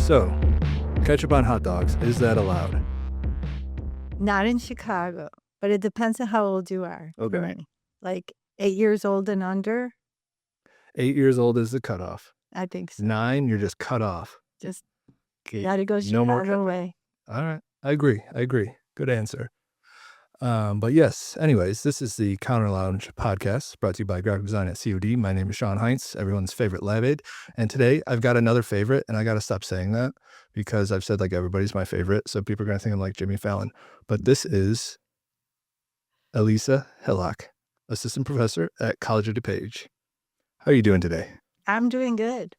So, ketchup on hot dogs, is that allowed? Not in Chicago, but it depends on how old you are. Okay. Me. Like 8 years old and under, 8 years old is the cutoff. I think so. 9, you're just cut off. Just Okay, gotta go no more Chicago ketchup. way. All right. I agree. Good answer. But yes, anyways, this is the Counter Lounge podcast brought to you by Graphic Design at COD. My name is Sean Heinz, everyone's favorite lab aide. And today I've got another favorite, and I got to stop saying that because I've said like everybody's my favorite. So people are going to think I'm like Jimmy Fallon. But this is Elisa Hillock, assistant professor at College of DuPage. How are you doing today? I'm doing good.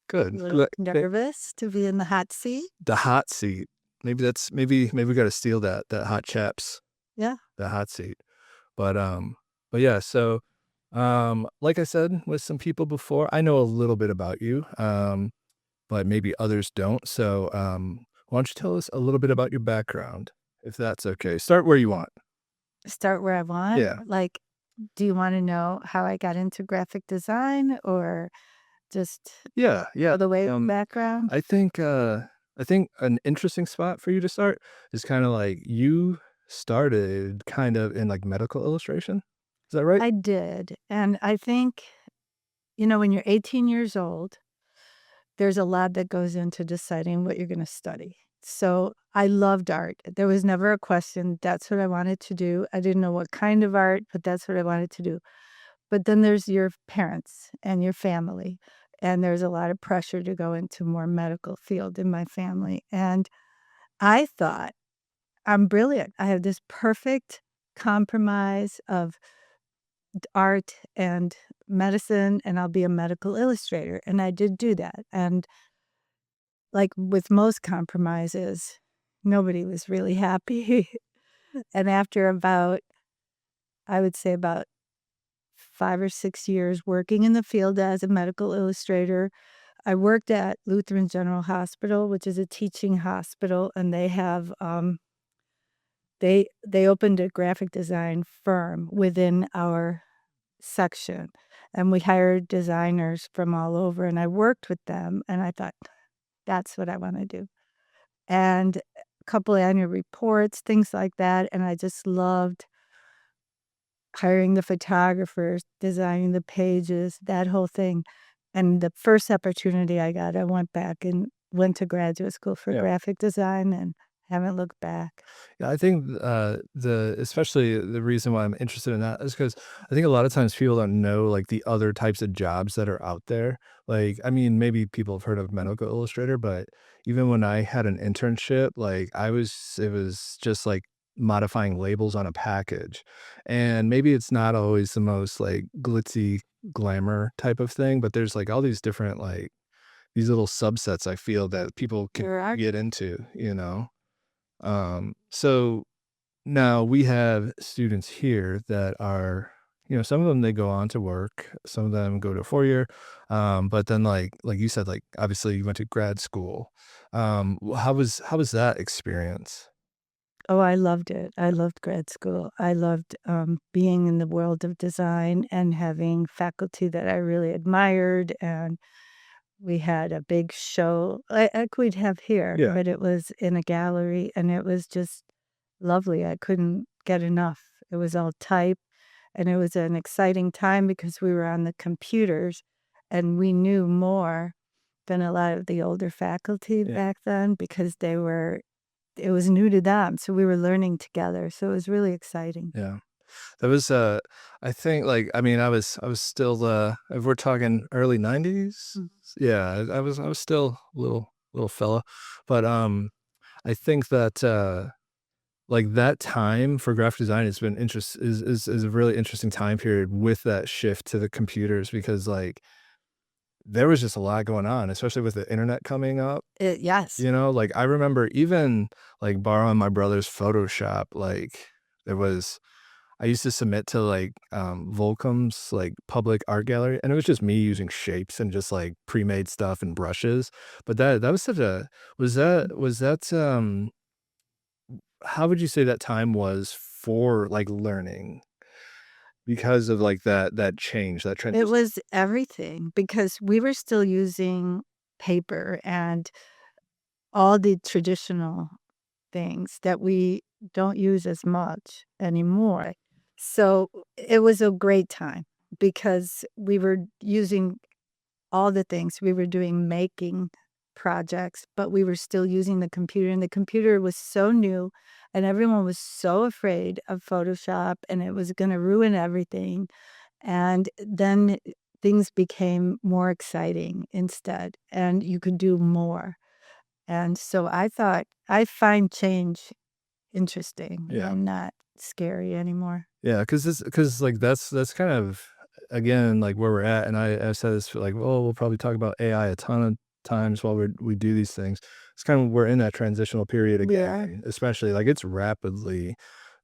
Good. A little nervous to be in the hot seat. The hot seat. Maybe we got to steal that hot chaps. Yeah. The hot seat. But yeah, so like I said with some people before, I know a little bit about you, but maybe others don't. So why don't you tell us a little bit about your background, if that's okay? Start where you want. Start where I want. Yeah. Like, do you want to know how I got into graphic design or just Yeah. the way background? I think an interesting spot for you to start is kind of like you started kind of in like medical illustration. Is that right? I did. And I think, when you're 18 years old, there's a lot that goes into deciding what you're going to study. So I loved art. There was never a question. That's what I wanted to do. I didn't know what kind of art, but that's what I wanted to do. But then there's your parents and your family. And there's a lot of pressure to go into more medical field in my family. And I thought, I'm brilliant. I have this perfect compromise of art and medicine, and I'll be a medical illustrator. And I did do that. And like with most compromises, nobody was really happy. And after I would say about 5 or 6 years working in the field as a medical illustrator, I worked at Lutheran General Hospital, which is a teaching hospital, and they have they opened a graphic design firm within our section, and we hired designers from all over, and I worked with them, and I thought, that's what I want to do. And a couple annual reports, things like that, and I just loved hiring the photographers, designing the pages, that whole thing. And the first opportunity I got, I went back and went to graduate school for graphic design and haven't looked back. Yeah, I think especially the reason why I'm interested in that is because I think a lot of times people don't know like the other types of jobs that are out there. Like, I mean, maybe people have heard of medical illustrator, but even when I had an internship, like it was just like modifying labels on a package. And maybe it's not always the most like glitzy glamour type of thing, but there's like all these different like these little subsets I feel that people There are can get into, so now we have students here that are, some of them they go on to work, some of them go to a 4-year, but then like you said, like obviously you went to grad school. How was that experience? Oh, I loved it. I loved grad school. I loved being in the world of design and having faculty that I really admired. And we had a big show like we'd have here, Yeah. but it was in a gallery and it was just lovely. I couldn't get enough. It was all type and it was an exciting time because we were on the computers and we knew more than a lot of the older faculty Yeah. back then because it was new to them, so we were learning together, so it was really exciting. Yeah. That was I think like I mean I was still if we're talking early 90s. Mm. Yeah, I was still a little fella. But I think that like that time for graphic design has been is a really interesting time period with that shift to the computers because like there was just a lot going on, especially with the internet coming up. Yes. Like I remember even like borrowing my brother's Photoshop, like there was I used to submit to like Volcom's like public art gallery, and it was just me using shapes and just like pre-made stuff and brushes. But that was such a was that how would you say that time was for like learning because of like that change, that It transition? was everything because we were still using paper and all the traditional things that we don't use as much anymore. So, it was a great time because we were using all the things. We were doing making projects, but we were still using the computer, and the computer was so new, and everyone was so afraid of Photoshop, and it was gonna ruin everything, and then things became more exciting instead, and you could do more, and so I find change interesting Yeah. and not scary anymore. Yeah, because like, that's kind of, again, like, where we're at, and I said this, like, "Oh, we'll probably talk about AI a ton of times while we do these things." It's kind of, we're in that transitional period Yeah. again, especially, like, it's rapidly,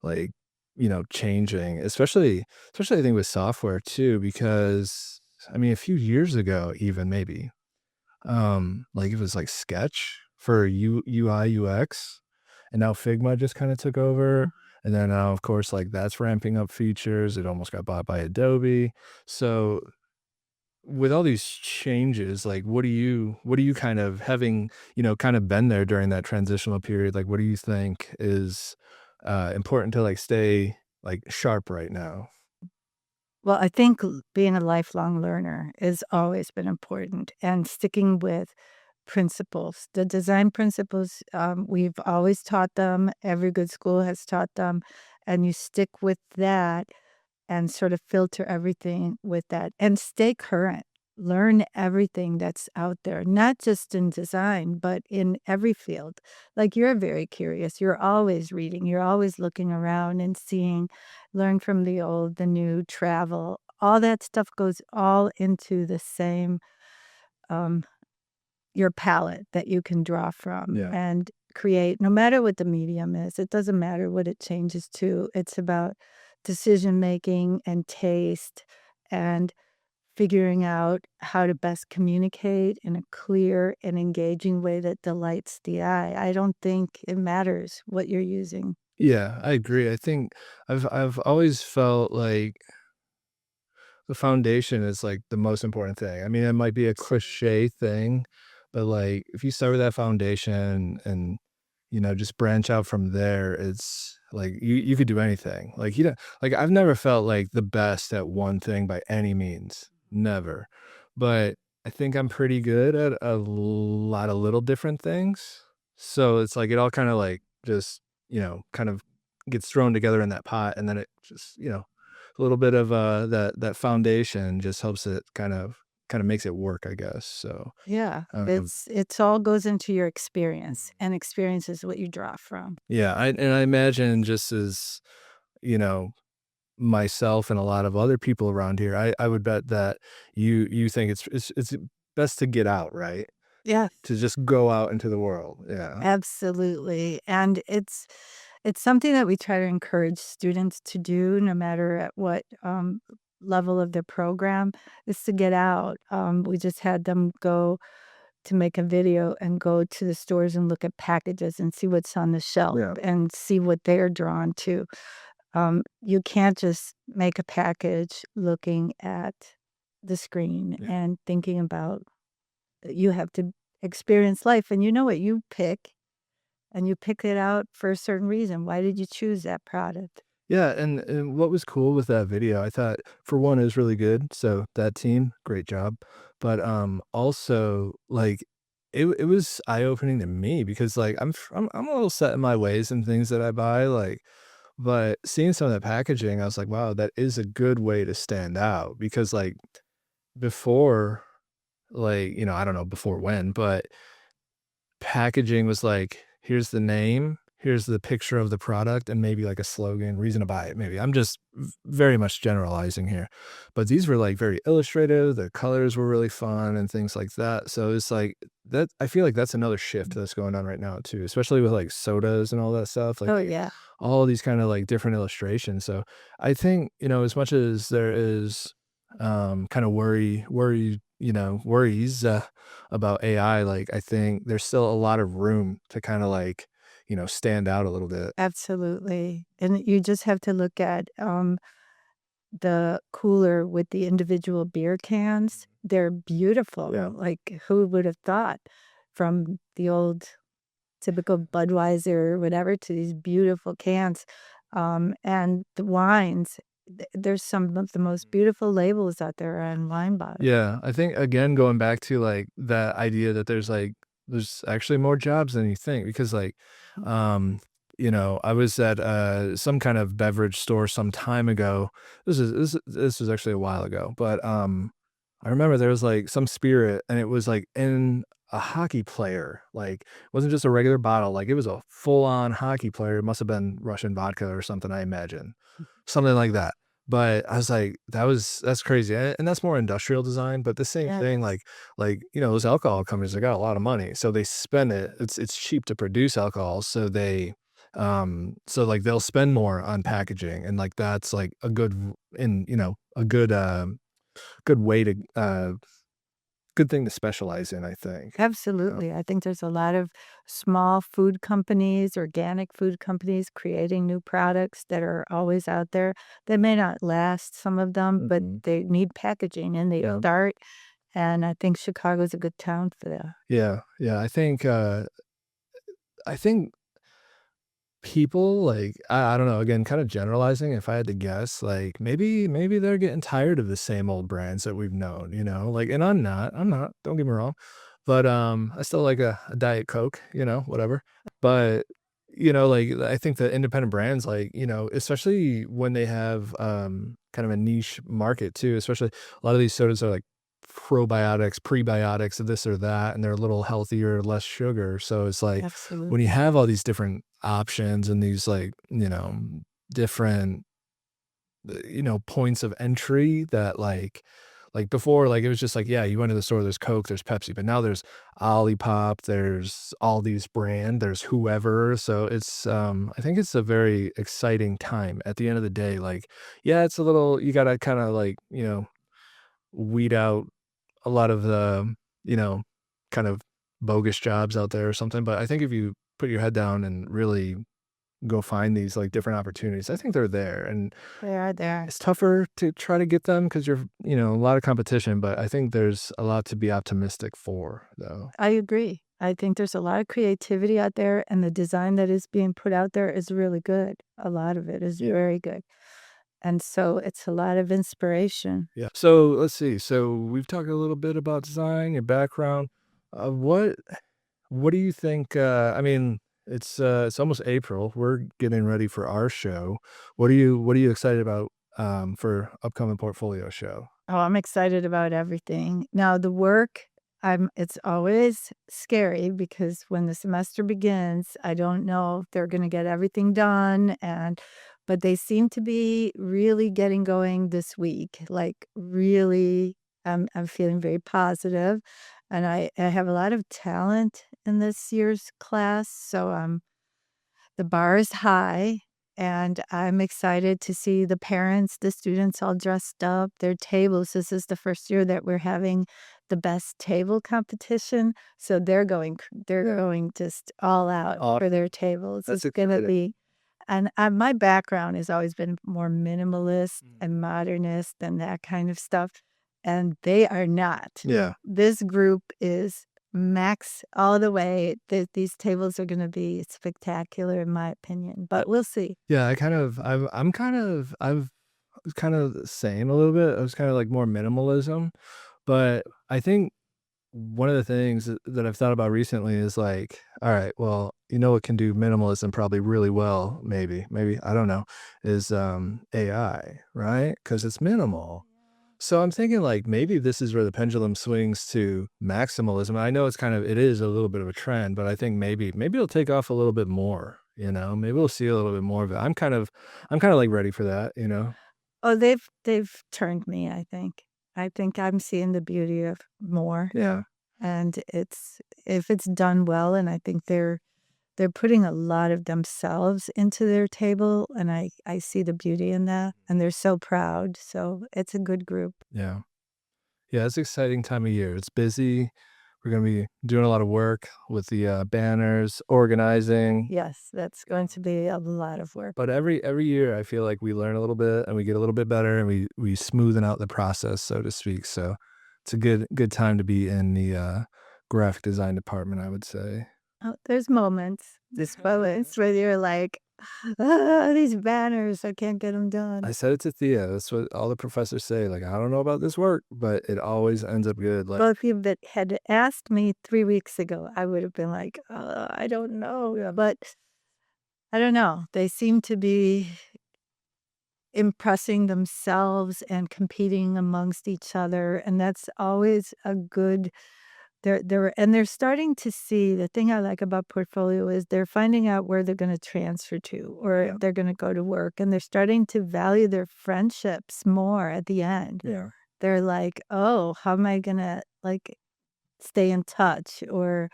like, changing, especially I think with software too, because, I mean, a few years ago even, maybe, like, it was, like, Sketch for UI, UX, and now Figma just kinda took over, and then now, of course, like, that's ramping up features. It almost got bought by Adobe. So, with all these changes, like, what do you kind of, having, kind of been there during that transitional period, like, what do you think is, important to, like, stay, like, sharp right now? Well, I think being a lifelong learner has always been important and sticking with principles. The design principles, we've always taught them. Every good school has taught them. And you stick with that and sort of filter everything with that and stay current. Learn everything that's out there, not just in design, but in every field. Like you're very curious. You're always reading, you're always looking around and seeing, learn from the old, the new, travel. All that stuff goes all into the same um, your palette that you can draw from Yeah. and create no matter what the medium is. It doesn't matter what it changes to. It's about decision making and taste and figuring out how to best communicate in a clear and engaging way that delights the eye. I don't think it matters what you're using. Yeah, I agree. I think I've always felt like the foundation is, like, the most important thing. I mean, it might be a cliche thing, but, like, if you start with that foundation and, just branch out from there, it's like you could do anything. Like, like, I've never felt like the best at one thing by any means, never. But I think I'm pretty good at a lot of little different things. So it's like it all kinda, like, just, kind of gets thrown together in that pot, and then it just, a little bit of, that foundation just helps it kind of makes it work, I guess. So, Yeah, um, it's all goes into your experience, and experience is what you draw from. yeah, I imagine, just as, you know, myself and a lot of other people around here, I would bet that you think it's best to get out, right? Yes. To just go out into the world. Yeah. Absolutely, and it's something that we try to encourage students to do no matter at what, level of their program, is to get out. We just had them go to make a video and go to the stores and look at packages and see what's on the shelf Yeah. and see what they're drawn to. You can't just make a package looking at the screen Yeah. and thinking about you have to experience life, and you know what you pick and you picked it out for a certain reason. Why did you choose that product? Yeah, and what was cool with that video, I thought, for one, it was really good, so that team, great job. But, also, like, it was eye-opening to me because, like, I'm a little set in my ways and things that I buy, like, but seeing some of that packaging, I was like, "Wow, that is a good way to stand out," because, like, before, like, I don't know before when, but packaging was like, "Here's the name, here's the picture of the product, and maybe, like, a slogan, reason to buy it," maybe. I'm just very much generalizing here. But these were, like, very illustrative, the colors were really fun and things like that. So it's like that, I feel like that's another shift that's going on right now too, especially with, like, sodas and all that stuff, like, Oh, yeah. all these kinda, like, different illustrations. So I think, as much as there is, kinda worries, about AI, like, I think there's still a lot of room to kinda, like, stand out a little bit. Absolutely, and you just have to look at, the cooler with the individual beer cans. They're beautiful, Yeah. like, who would have thought from the old typical Budweiser or whatever to these beautiful cans, and the wines, there's some of the most beautiful labels out there on wine bottles. Yeah, I think again going back to like that idea that there's actually more jobs than you think because um I was at some kind of beverage store some time ago. This was actually a while ago, but I remember there was like some spirit and it was like in a hockey player. Like it wasn't just a regular bottle, like it was a full-on hockey player. It must have been Russian vodka or something, I imagine. Something like that. But I was like, that's crazy, and that's more industrial design, but the same thing, Yes, those alcohol companies, they got a lot of money, so they spend it. It's cheap to produce alcohol, so like, they'll spend more on packaging, and, like, that's, like, a good v and, a good way to, good thing to specialize in, I think. absolutely. I think there's a lot of small food companies, organic food companies creating new products that are always out there. They may not last, some of them, but Mhm. they need packaging and they Yeah. start, and I think Chicago's a good town for that. Yeah, yeah, I think people, like, I don't know, again, kinda generalizing, if I had to guess, like, maybe they're getting tired of the same old brands that we've known, like, and I'm not, don't get me wrong, but, I still like a Diet Coke, whatever, but, like, I think the independent brands, like, especially when they have, kind of a niche market too, especially a lot of these sodas are, like, probiotics, prebiotics, this or that, and they're a little healthier, less sugar, so it's like, when you Absolutely. have all these different options and these like, different, points of entry that like before, like it was just like, yeah, you went to the store, there's Coke, there's Pepsi, but now there's Olipop, there's all these brand, there's whoever. So I think it's a very exciting time at the end of the day. Like, yeah, it's a little, you gotta kind of like, weed out a lot of the, you know, kind of bogus jobs out there or something. But I think if you put your head down and really go find these like different opportunities, I think they're there. And They are there. it's tougher to try to get them because you're, a lot of competition, but I think there's a lot to be optimistic for, though. I agree. I think there's a lot of creativity out there, and the design that is being put out there is really good. A lot of it is Yeah. very good. And so it's a lot of inspiration. Yeah. So let's see. So we've talked a little bit about design, your background. Uh, what What do you think, I mean, it's almost April. We're getting ready for our show. What are you excited about, for upcoming portfolio show? Oh, I'm excited about everything. Now, the work, it's always scary because when the semester begins, I don't know if they're going to get everything done but they seem to be really getting going this week. Like really I'm feeling very positive and I have a lot of talent in this year's class, so the bar is high, and I'm excited to see the parents, the students all dressed up, their tables. This is the first year that we're having the best table competition, so they're going just all out Aw, for their tables. that's It's gonna exciting. be and, my background has always been more minimalist Mm. and modernist and that kind of stuff, and they are not. Yeah. This group is max all the way. These tables are gonna be spectacular in my opinion, Uh, but we'll see. yeah, I've was kind of the same a little bit. I was kinda like more minimalism, but I think one of the things that I've thought about recently is like, all right, well, what can do minimalism probably really well, maybe, I don't know, is AI, right? Because it's minimal. So I'm thinking like maybe this is where the pendulum swings to maximalism. I know it is a little bit of a trend, but I think maybe it'll take off a little bit more, Maybe we'll see a little bit more of it. I'm kind of like ready for that. Oh, they've turned me, I think. I think I'm seeing the beauty of more, Yeah. and it's if it's done well, and I think they're putting a lot of themselves into their table, and I see the beauty in that, and they're so proud, so it's a good group. Yeah. Yeah, it's an exciting time of year. It's busy. We're gonna be doing a lot of work with the, banners, organizing, Yes, that's going to be a lot of work. but every year, I feel like we learn a little bit, and we get a little bit better, and we smoothen out the process, so to speak, so it's a good time to be in the, graphic design department, I would say. Oh, there's moments, these moments where you're like, "Ah, these banners, I can't get them I done." said it to Thea, that's what all the professors say, like, "I don't know about this work, but it always ends up good," like Well, if you had asked me 3 weeks ago, I would have been like, I don't know," but I don't know. They seem to be impressing themselves and competing amongst each other, and that's always a good they're starting to see the thing I like about portfolio is they're finding out where they're gonna transfer to or Yeah. if they're gonna go to work, and they're starting to value their friendships more at the end. Yeah. They're like, "Oh, how am I gonna, like, stay in touch?" Or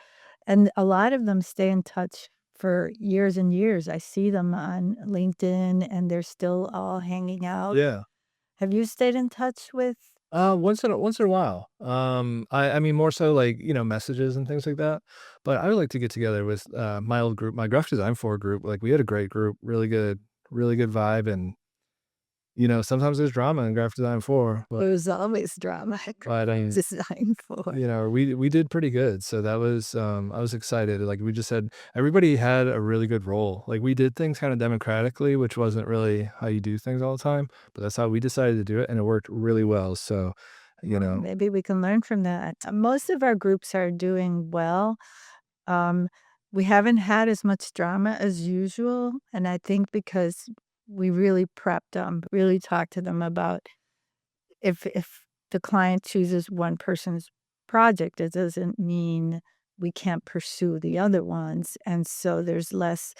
and a lot of them stay in touch for years and years. I see them on LinkedIn, and they're still all hanging out. Yeah. Have you stayed in touch with Once in a while. I mean, more so like, messages and things like that, but I would like to get together with, my old group, my graphic design 4 group, like, we had a great group, really good vibe, and, sometimes there's drama in graphic design 4, there's always drama at but I design for. we did pretty good, so that was, I was excited, like, we just had everybody had a really good role, like, we did things kinda democratically, which wasn't really how you do things all the time, but that's how we decided to do it, and it worked really well, so, you Well, know maybe we can learn from that. Most of our groups are doing well. Um, we haven't had as much drama as usual, and I think because we really prepped them, really talked to them about if the client chooses one person's project, it doesn't mean we can't pursue the other ones, and so there's less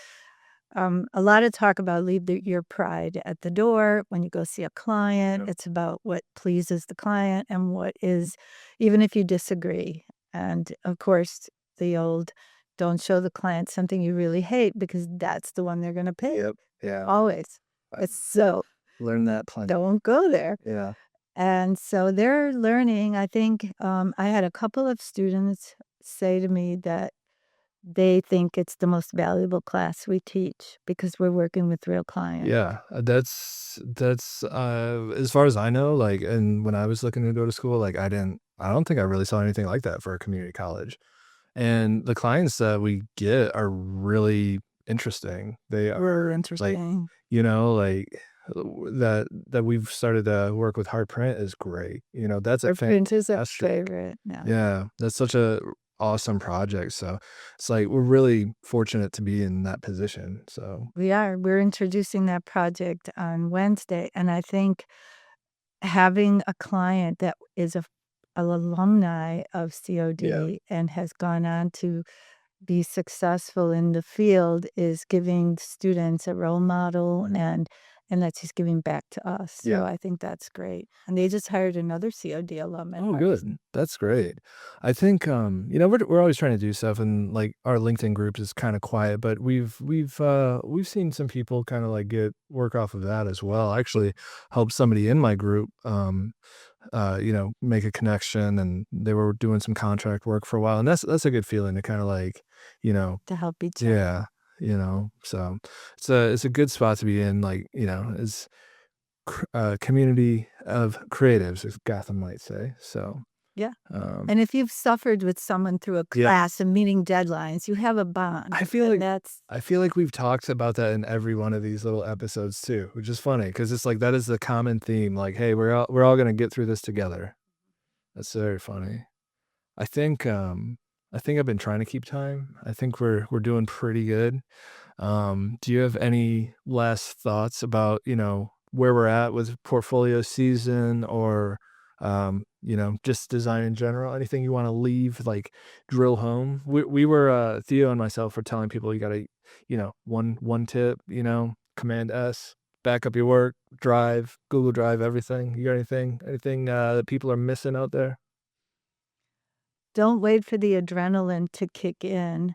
a lot of talk about leave your pride at the door when you go see a client. Yep. It's about what pleases the client and what is, even if you disagree. And of course, the old don't show the client something you really hate because that's the one they're going to pick. Yep. Yeah. Always. I've It's so learned that plenty. don't go there. Yeah. And so they're learning. I think I had a couple of students say to me that they think it's the most valuable class we teach because we're working with real clients. Yeah. That's, as far as I know, like, and when I was looking to go to school, like, I don't think I really saw anything like that for a community college. And the clients that we get are really interesting. They We're are like, interesting. like, that we've started to work with hard print is great. That's a Our print is our fantastic. favorite now. Yeah, that's such a awesome project, so it's like we're really fortunate to be in that position, so We are. We're introducing that project on Wednesday, and I think having a client that is a alumni of yeah, COD and has gone on to be successful in the field is giving students a role model and that's just giving back to us. So yeah. I think that's great. And they just hired another COD alum at Oh, ours. good. That's great. I think, we're always trying to do stuff, and, like, our LinkedIn group is kinda quiet, but we've seen some people kinda, like, get work off of that as well. I actually helped somebody in my group, make a connection, and they were doing some contract work for a while, and that's a good feeling to kinda, like, you know To help each other. yeah, so it's a good spot to be in, like, as community of creatives, as Gotham might say, so, Yeah. um, And if you've suffered with someone through a yeah, class and meeting deadlines, you have a bond, I feel and like that's I feel like we've talked about that in every one of these little episodes too, which is funny because it's like that is the common theme, like, "Hey, we're all gonna get through this together." That's very funny. I think, I think I've been trying to keep time. I think we're doing pretty good. Do you have any last thoughts about, where we're at with portfolio season or, just design in general? Anything you want to leave, like drill home? We were, Theo and myself were telling people you got to, one tip, Command S, back up your work, Drive, Google Drive, everything. You got anything, that people are missing out there? don't wait for the adrenaline to kick in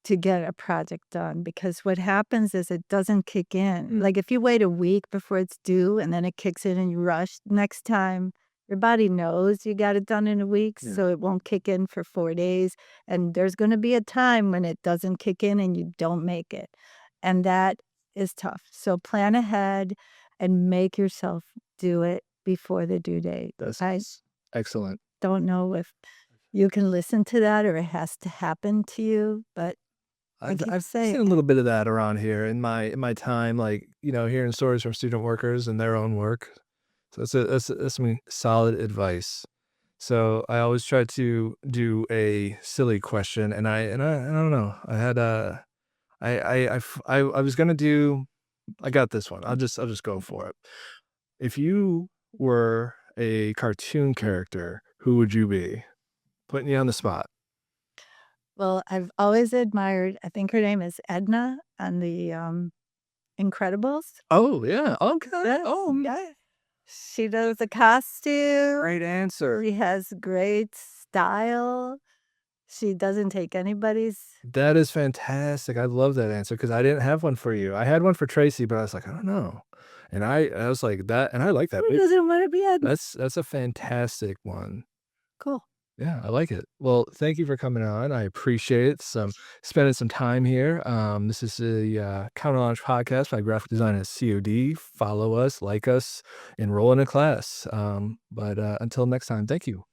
to get a project done because what happens is it doesn't kick in. Mm. Like, if you wait a week before it's due and then it kicks in and you rush, next time your body knows you got it done in a week, Yeah. so it won't kick in for 4 days, and there's gonna be a time when it doesn't kick in and you don't make it, and that is tough. So plan ahead and make yourself do it before the due date. I That's excellent. don't know if you can listen to that or it has to happen to you, but I keep I've saying seen a little bit of that around here in my time, like, hearing stories from student workers and their own work. So that's some solid advice. So I always try to do a silly question, and I don't know. I had a I was gonna do. I got this one. I'll just go for it. If you were a cartoon character, who would you be? Putting you on the spot. well, I've always admired I think her name is Edna on the, Incredibles. Oh, yeah. Okay. Yes, Oh, yeah. She does the costume, great answer. she has great style, she doesn't take anybody's That is fantastic. I love that answer because I didn't have one for you. I had one for Tracy, but I was like, I don't know. And I was like that, and I like that. who doesn't wanna be Edna? That's a fantastic one. Cool. Yeah, I like it. Well, thank you for coming on. I appreciate it. Spending some time here. This is the Counterlaunch podcast by graphic designer COD. Follow us, like us, enroll in a class. But until next time, thank you.